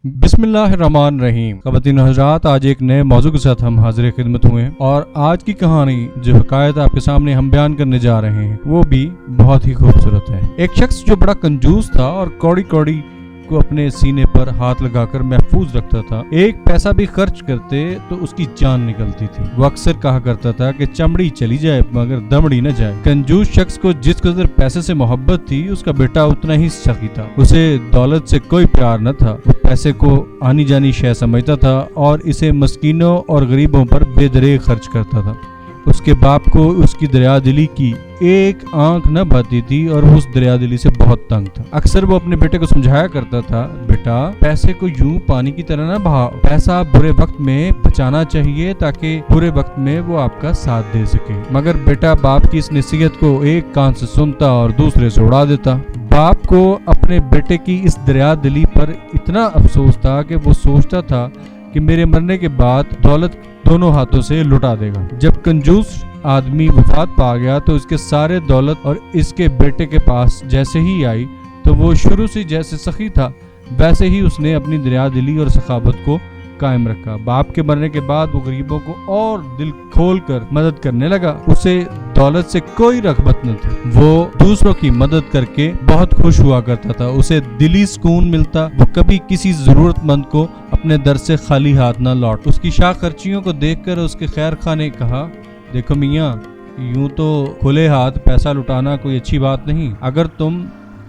बिस्मिल्लाहिर्रहमानिर्रहीम। ख़वातीन हज़रात, आज एक नए मौजू के साथ हम हाजिर खिदमत हुए हैं और आज की कहानी जो हकायत आपके सामने हम बयान करने जा रहे हैं वो भी बहुत ही खूबसूरत है। एक शख्स जो बड़ा कंजूस था और कौड़ी कौड़ी को अपने सीने पर हाथ लगाकर महफूज रखता था। एक पैसा भी खर्च करते तो उसकी जान निकलती थी। वो अक्सर कहा करता था कि चमड़ी चली जाए मगर दमड़ी न जाए। कंजूस शख्स को जिस कदर पैसे से मोहब्बत थी उसका बेटा उतना ही सखी था। उसे दौलत से कोई प्यार न था। वो पैसे को आनी जानी शय समझता था और इसे मस्कीनों और गरीबों पर बेदरेग खर्च करता था। उसके बाप को उसकी दरियादिली की एक आंख न भाती थी और वो उस दरियादिली से बहुत तंग था। अक्सर वो अपने बेटे को समझाया करता था, बेटा पैसे को यूं पानी की तरह न बहाओ। पैसा बुरे वक्त में बचाना चाहिए ताकि बुरे वक्त में वो आपका साथ दे सके। मगर बेटा बाप की इस नसीहत को एक कान से सुनता और दूसरे से उड़ा देता। बाप को अपने बेटे की इस दरियादिली पर इतना अफसोस था कि वो सोचता था कि मेरे मरने के बाद दौलत दोनों हाथों से लुटा देगा। जब कंजूस आदमी वफात पा गया तो इसके सारे दौलत और इसके बेटे के पास जैसे ही आई तो वो शुरू से जैसे सखी था वैसे ही उसने अपनी दरियादिली और सखावत को कायम रखा। बाप के मरने के बाद वो गरीबों को और दिल खोल कर मदद करने लगा। उसे दौलत से कोई रग़बत न थी। वो दूसरों की मदद करके बहुत खुश हुआ करता था। उसे दिली सुकून मिलता। वो कभी किसी जरूरतमंद को अपने दर से खाली हाथ न लौट। उसकी शाह खर्चियों को देखकर उसके खैर खां ने कहा, देखो मियाँ, यूं तो खुले हाथ पैसा लुटाना कोई अच्छी बात नहीं। अगर तुम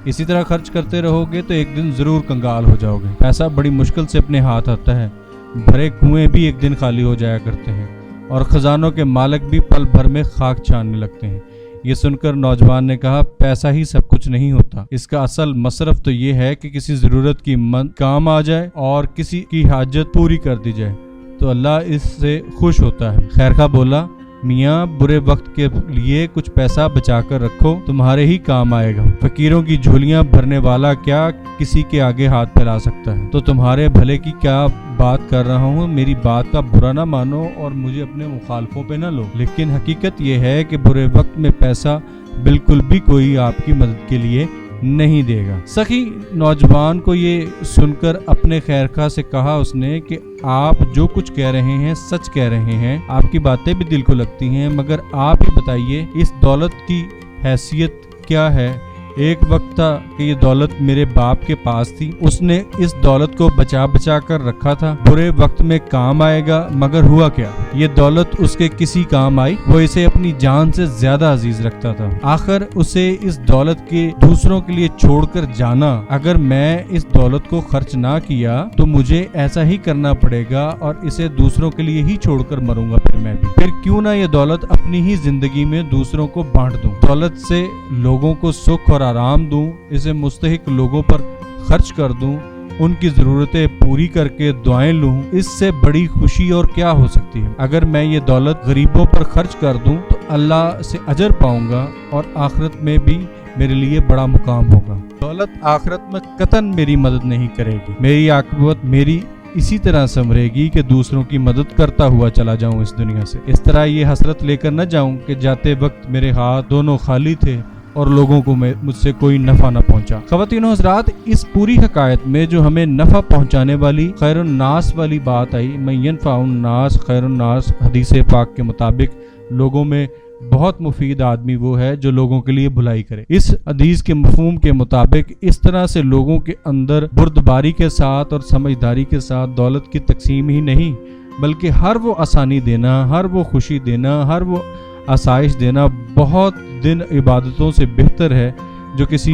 इसी तरह खर्च करते रहोगे तो एक दिन जरूर कंगाल हो जाओगे। पैसा बड़ी मुश्किल से अपने हाथ आता है। भरे कुएं भी एक दिन खाली हो जाया करते हैं और खजानों के मालिक भी पल भर में खाक छानने लगते हैं। ये सुनकर नौजवान ने कहा, पैसा ही सब कुछ नहीं होता। इसका असल मसरफ तो ये है कि किसी जरूरत की काम आ जाए और किसी की हाजत पूरी कर दी जाए तो अल्लाह इससे खुश होता है। खैरखा बोला, मियाँ, बुरे वक्त के लिए कुछ पैसा बचा कर रखो, तुम्हारे ही काम आएगा। फकीरों की झोलियां भरने वाला क्या किसी के आगे हाथ फैला सकता है। तो तुम्हारे भले की क्या बात कर रहा हूँ, मेरी बात का बुरा ना मानो और मुझे अपने मुखालफों पे ना लो। लेकिन हकीकत यह है कि बुरे वक्त में पैसा बिल्कुल भी कोई आपकी मदद के लिए नहीं देगा। सखी नौजवान को ये सुनकर अपने खैरखा से कहा उसने कि आप जो कुछ कह रहे हैं सच कह रहे हैं। आपकी बातें भी दिल को लगती हैं, मगर आप ही बताइए इस दौलत की हैसियत क्या है। एक वक्त था कि ये दौलत मेरे बाप के पास थी। उसने इस दौलत को बचा बचा कर रखा था। बुरे वक्त में काम आएगा, मगर हुआ क्या, ये दौलत उसके किसी काम आई। वो इसे अपनी जान से ज्यादा अजीज रखता था। आखिर उसे इस दौलत के दूसरों के लिए छोड़कर जाना। अगर मैं इस दौलत को खर्च ना किया तो मुझे ऐसा ही करना पड़ेगा और इसे दूसरों के लिए ही छोड़कर मरूंगा फिर मैं भी। फिर क्यों ना ये दौलत अपनी ही जिंदगी में दूसरों को बांट दूं। दौलत से लोगों को सुख और आराम दूं, इसे मुस्तहिक लोगों पर खर्च कर दूं, उनकी जरूरतें पूरी करके दुआएं लूं। इससे बड़ी खुशी और क्या हो सकती है। अगर मैं ये दौलत गरीबों पर खर्च कर दूं तो अल्लाह से अजर पाऊंगा और आखिरत में भी मेरे लिए बड़ा मुकाम होगा। दौलत आखिरत में कतन मेरी मदद नहीं करेगी। मेरी आक़िबत मेरी इसी तरह संवरेगी कि दूसरों की मदद करता हुआ चला जाऊं इस दुनिया से। इस तरह ये हसरत लेकर न जाऊं कि जाते वक्त मेरे हाथ दोनों खाली थे और लोगों को मुझसे कोई नफा न पहुंचा। ख़वातीन हज़रात, इस पूरी हकायत में जो हमें नफा पहुंचाने वाली खैरुन नास वाली बात आई, मैं यनफ़ाउन नास खैरुन नास, हदीस पाक के मुताबिक लोगों में बहुत मुफीद आदमी वो है जो लोगों के लिए भलाई करे। इस हदीस के मफहूम के मुताबिक इस तरह से लोगों के अंदर बुर्दबारी के साथ और समझदारी के साथ दौलत की तकसीम ही नहीं बल्कि हर वो आसानी देना, हर वो खुशी देना, हर वो आसाइश देना बहुत दिन इबादतों से बेहतर है जो किसी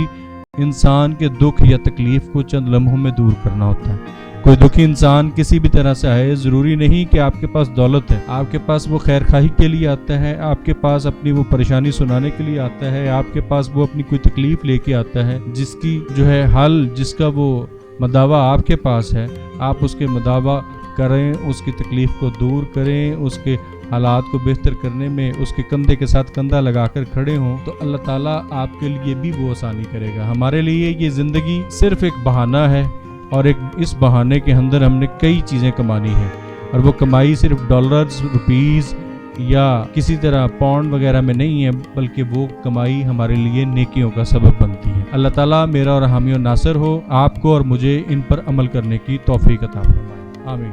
इंसान के दुख या तकलीफ को चंद लम्हों में दूर करना होता है। कोई दुखी इंसान किसी भी तरह से आए, जरूरी नहीं कि आपके पास दौलत है। आपके पास वो खैर खाही के लिए आता है, आपके पास अपनी वो परेशानी सुनाने के लिए आता है, आपके पास वो अपनी कोई तकलीफ लेके आता है जिसकी जो है हल, जिसका वो मदावा आपके पास है। आप उसके मदावा करें, उसकी तकलीफ को दूर करें, उसके हालात को बेहतर करने में उसके कंधे के साथ कंधा लगाकर खड़े हों तो अल्लाह ताला आपके लिए भी वो आसानी करेगा। हमारे लिए ये ज़िंदगी सिर्फ एक बहाना है और इस बहाने के अंदर हमने कई चीज़ें कमानी है और वो कमाई सिर्फ डॉलर्स, रुपीस یا کسی طرح پونڈ وغیرہ میں نہیں ہے، بلکہ وہ کمائی ہمارے لیے نیکیوں کا سبب بنتی ہے۔ اللہ تعالیٰ میرا اور حامی و ناصر ہو، آپ کو اور مجھے ان پر عمل کرنے کی توفیق عطا فرمائے، آمین۔